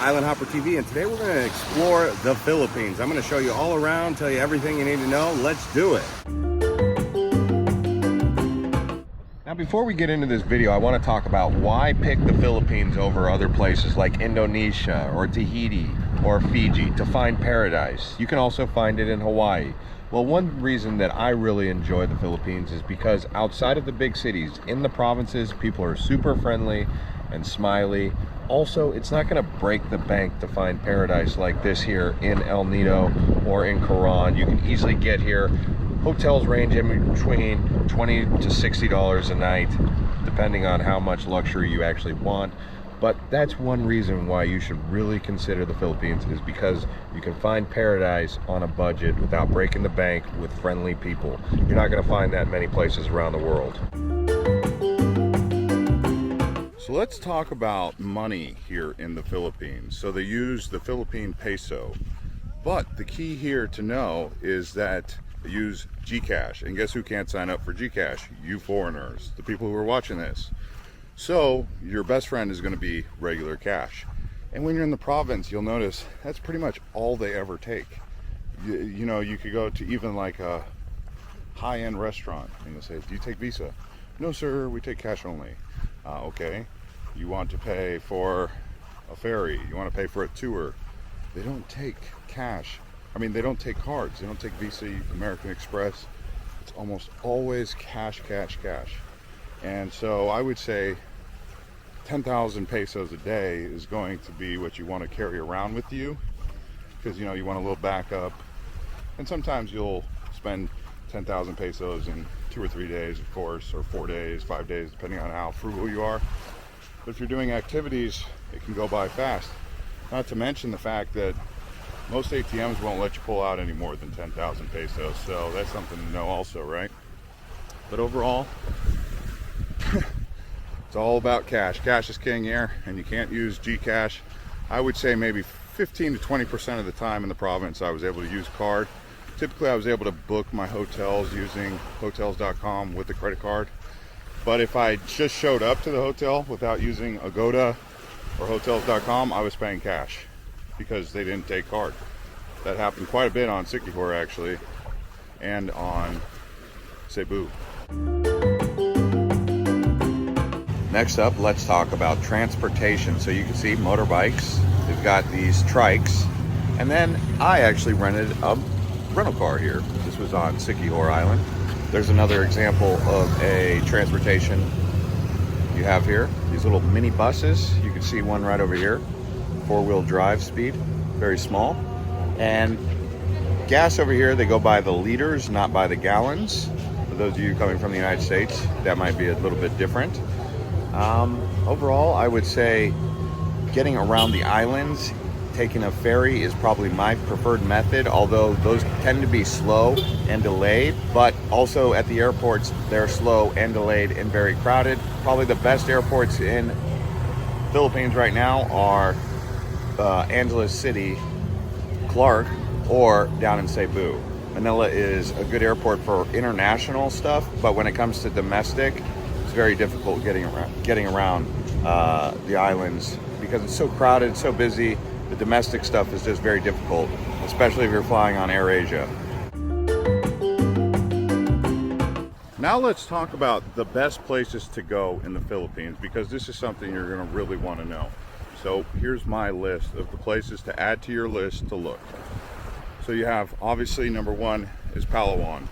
Island Hopper TV, and today we're going to explore the Philippines. I'm going to show you all around, tell you everything you need to know. Let's do it. Now, before we get into this video, I want to talk about why pick the Philippines over other places like Indonesia or Tahiti or Fiji to find paradise. You can also find it in Hawaii. Well, one reason that I really enjoy the Philippines is because outside of the big cities, in the provinces, people are super friendly and smiley. Also, it's not going to break the bank to find paradise like this here in El Nido or in Coron. You can easily get here. Hotels range in between $20 to $60 a night, depending on how much luxury you actually want. But that's one reason why you should really consider the Philippines, is because you can find paradise on a budget without breaking the bank with friendly people. You're not going to find that many places around the world. So let's talk about money here in the Philippines. So they use the Philippine peso, but the key here to know is that they use Gcash. And guess who can't sign up for Gcash? You foreigners, the people who are watching this. So your best friend is going to be regular cash. And when you're in the province, you'll notice that's pretty much all they ever take. You know, you could go to even like a high-end restaurant and you'll say, do you take Visa? No, sir, we take cash only. Okay. You want to pay for a ferry, you want to pay for a tour. They don't take cash. I mean, they don't take cards. They don't take Visa, American Express. It's almost always cash, cash, cash. And so I would say 10,000 pesos a day is going to be what you want to carry around with you, because, you know, you want a little backup. And sometimes you'll spend 10,000 pesos in 2 or 3 days, of course, or 4 days, 5 days, depending on how frugal you are. But if you're doing activities, it can go by fast. Not to mention the fact that most ATMs won't let you pull out any more than 10,000 pesos. So that's something to know also, right? But overall, it's all about cash. Cash is king here, and you can't use Gcash. I would say maybe 15 to 20% of the time in the province I was able to use card. Typically I was able to book my hotels using hotels.com with a credit card. But if I just showed up to the hotel without using Agoda or hotels.com, I was paying cash because they didn't take card. That happened quite a bit on Siquijor actually, and on Cebu. Next up, let's talk about transportation. So you can see motorbikes, they've got these trikes, and then I actually rented a rental car here. This was on Siquijor Island. There's another example of a transportation you have here. These little mini buses. You can see one right over here. 4-wheel drive speed, very small. And gas over here, they go by the liters, not by the gallons. For those of you coming from the United States, that might be a little bit different. Overall, I would say getting around the islands, taking a ferry is probably my preferred method, although those tend to be slow and delayed. But also at the airports, they're slow and delayed and very crowded. Probably the best airports in Philippines right now are Angeles City, Clark, or down in Cebu. Manila is a good airport for international stuff, but when it comes to domestic, it's very difficult getting around the islands because it's so crowded, it's so busy. The domestic stuff is just very difficult, especially if you're flying on AirAsia. Now let's talk about the best places to go in the Philippines, because this is something you're going to really want to know. So here's my list of the places to add to your list to look. So you have, obviously, number one is Palawan.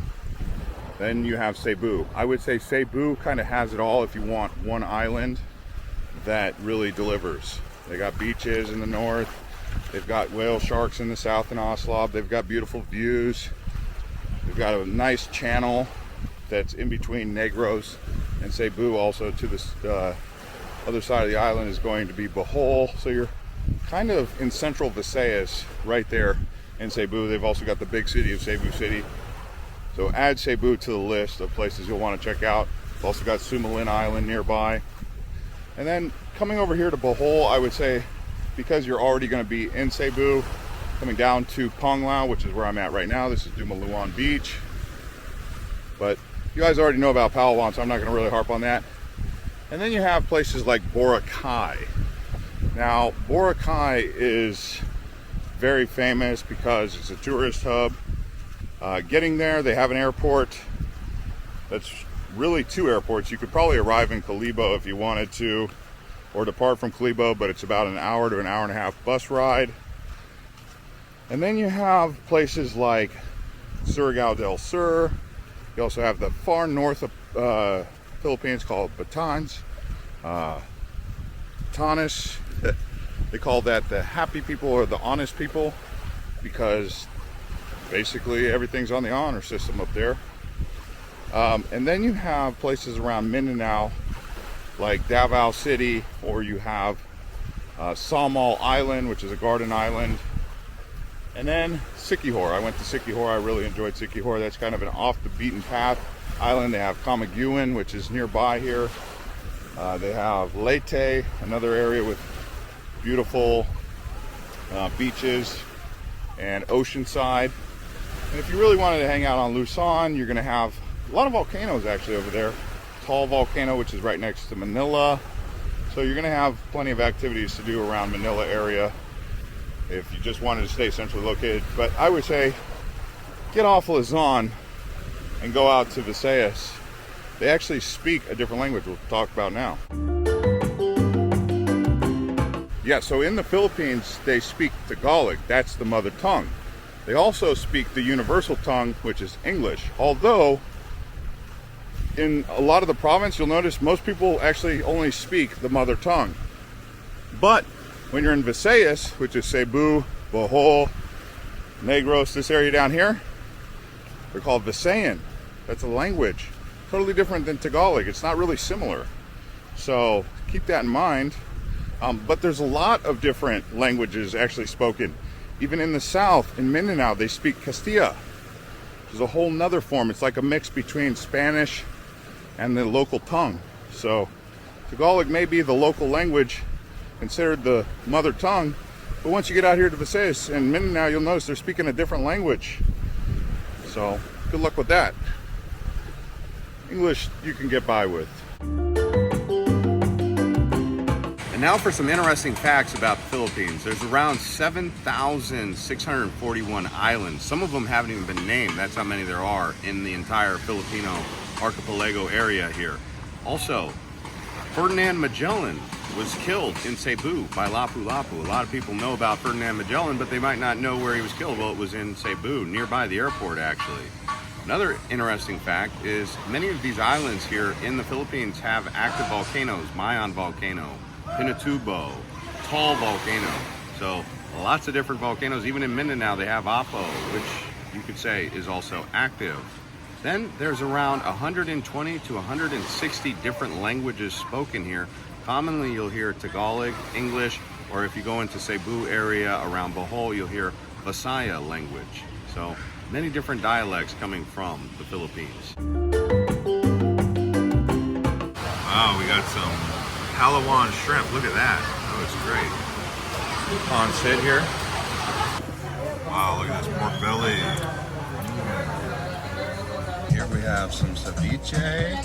Then you have Cebu. I would say Cebu kind of has it all if you want one island that really delivers. They got beaches in the north. They've got whale sharks in the south in Oslab. They've got beautiful views. They've got a nice channel that's in between Negros and Cebu. Also to the other side of the island is going to be Bohol. So you're kind of in central Visayas right there in Cebu. They've also got the big city of Cebu City. So add Cebu to the list of places you'll want to check out. We've also got Sumalin Island nearby. And then coming over here to Bohol, I would say, because you're already going to be in Cebu, coming down to Panglao, which is where I'm at right now. This is Dumaluan Beach. But you guys already know about Palawan, so I'm not going to really harp on that. And then you have places like Boracay. Now, Boracay is very famous because it's a tourist hub. Getting there, they have an airport. That's really two airports. You could probably arrive in Kalibo if you wanted to, or depart from Kalibo, but it's about an hour to an hour and a half bus ride. And then you have places like Surigao del Sur. You also have the far north of Philippines called Batanes. Batanes, they call that the happy people or the honest people, because basically everything's on the honor system up there. And then you have places around Mindanao like Davao City, or you have Samal Island, which is a garden island. And then Siquijor. I went to Siquijor. I really enjoyed Siquijor. That's kind of an off the beaten path island. They have Camiguin, which is nearby here. They have Leyte, another area with beautiful beaches and oceanside. And if you really wanted to hang out on Luzon, you're going to have a lot of volcanoes actually over there. Tall volcano, which is right next to Manila. So you're going to have plenty of activities to do around Manila area if you just wanted to stay centrally located. But I would say get off Luzon and go out to Visayas. They actually speak a different language we'll talk about now. Yeah, so in the Philippines, they speak Tagalog. That's the mother tongue. They also speak the universal tongue, which is English. Although, in a lot of the province, you'll notice most people actually only speak the mother tongue. But when you're in Visayas, which is Cebu, Bohol, Negros, this area down here, they're called Visayan. That's a language. Totally different than Tagalog. It's not really similar. So keep that in mind. But there's a lot of different languages actually spoken. Even in the south, in Mindanao, they speak Castilla, which is a whole nother form. It's like a mix between Spanish and the local tongue. So Tagalog may be the local language, considered the mother tongue, but once you get out here to Visayas and Mindanao, you'll notice they're speaking a different language. So good luck with that. English you can get by with. And now for some interesting facts about the Philippines. There's around 7,641 islands. Some of them haven't even been named. That's how many there are in the entire Filipino archipelago area here. Also, Ferdinand Magellan was killed in Cebu by Lapu-Lapu. A lot of people know about Ferdinand Magellan, but they might not know where he was killed. Well, it was in Cebu, nearby the airport actually. Another interesting fact is many of these islands here in the Philippines have active volcanoes. Mayon volcano, Pinatubo, Tall volcano. So lots of different volcanoes. Even in Mindanao they have Apo, which you could say is also active. Then there's around 120 to 160 different languages spoken here. Commonly you'll hear Tagalog, English, or if you go into Cebu area around Bohol, you'll hear Visaya language. So many different dialects coming from the Philippines. Wow, we got some Palawan shrimp. Look at that. That looks great. Pancit here. Wow, look at this pork belly. Here we have some ceviche,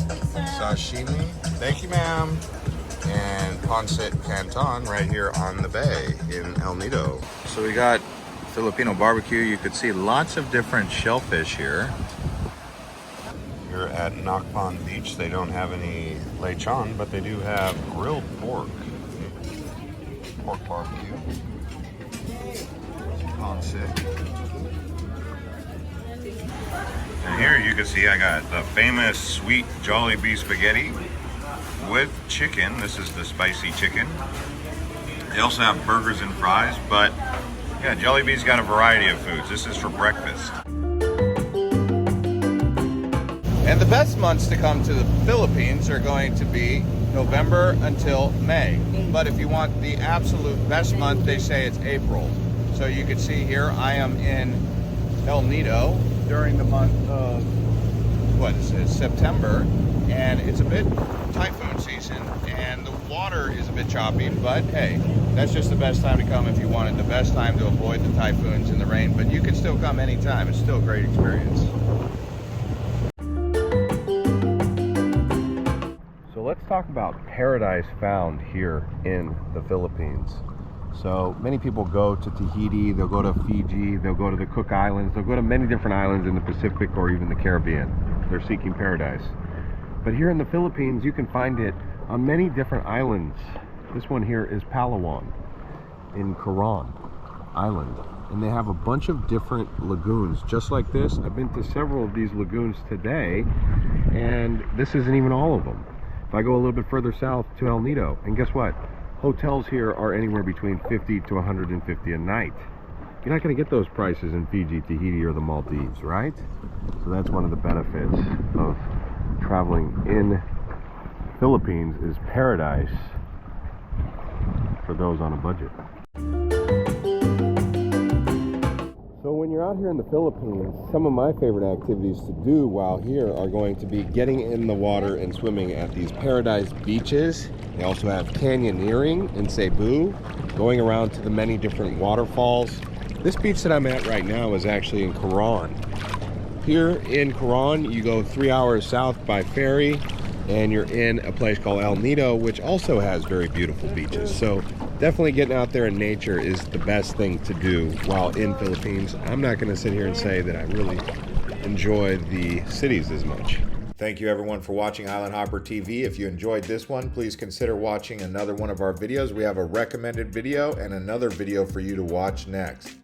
sashimi. Thank you, ma'am. And pancit canton right here on the bay in El Nido. So we got Filipino barbecue. You could see lots of different shellfish here. Here at Nakpon Beach, they don't have any lechon, but they do have grilled pork. Pork barbecue. Pancit. And here you can see I got the famous sweet Jollibee spaghetti with chicken. This is the spicy chicken. They also have burgers and fries, but yeah, Jollibee's got a variety of foods. This is for breakfast. And the best months to come to the Philippines are going to be November until May. But if you want the absolute best month, they say it's April. So you can see here, I am in El Nido during the month of, what is it, September. And it's a bit typhoon season and the water is a bit choppy, but hey, that's just the best time to come if you wanted the best time to avoid the typhoons and the rain, but you can still come anytime. It's still a great experience. So let's talk about paradise found here in the Philippines. So many people go to Tahiti, they'll go to Fiji, they'll go to the Cook Islands, they'll go to many different islands in the Pacific or even the Caribbean. They're seeking paradise. But here in the Philippines, you can find it on many different islands. This one here is Palawan in Coron Island. And they have a bunch of different lagoons just like this. I've been to several of these lagoons today, and this isn't even all of them. If I go a little bit further south to El Nido, and guess what? Hotels here are anywhere between 50 to 150 a night. You're not going to get those prices in Fiji, Tahiti, or the Maldives, right? So that's one of the benefits of traveling in Philippines, is paradise for those on a budget. So when you're out here in the Philippines, some of my favorite activities to do while here are going to be getting in the water and swimming at these paradise beaches. They also have canyoneering in Cebu, going around to the many different waterfalls. This beach that I'm at right now is actually in Coron. Here in Coron, you go 3 hours south by ferry, and you're in a place called El Nido, which also has very beautiful beaches. So definitely getting out there in nature is the best thing to do while in Philippines. I'm not going to sit here and say that I really enjoy the cities as much. Thank you everyone for watching Island Hopper TV. If you enjoyed this one, please consider watching another one of our videos. We have a recommended video and another video for you to watch next.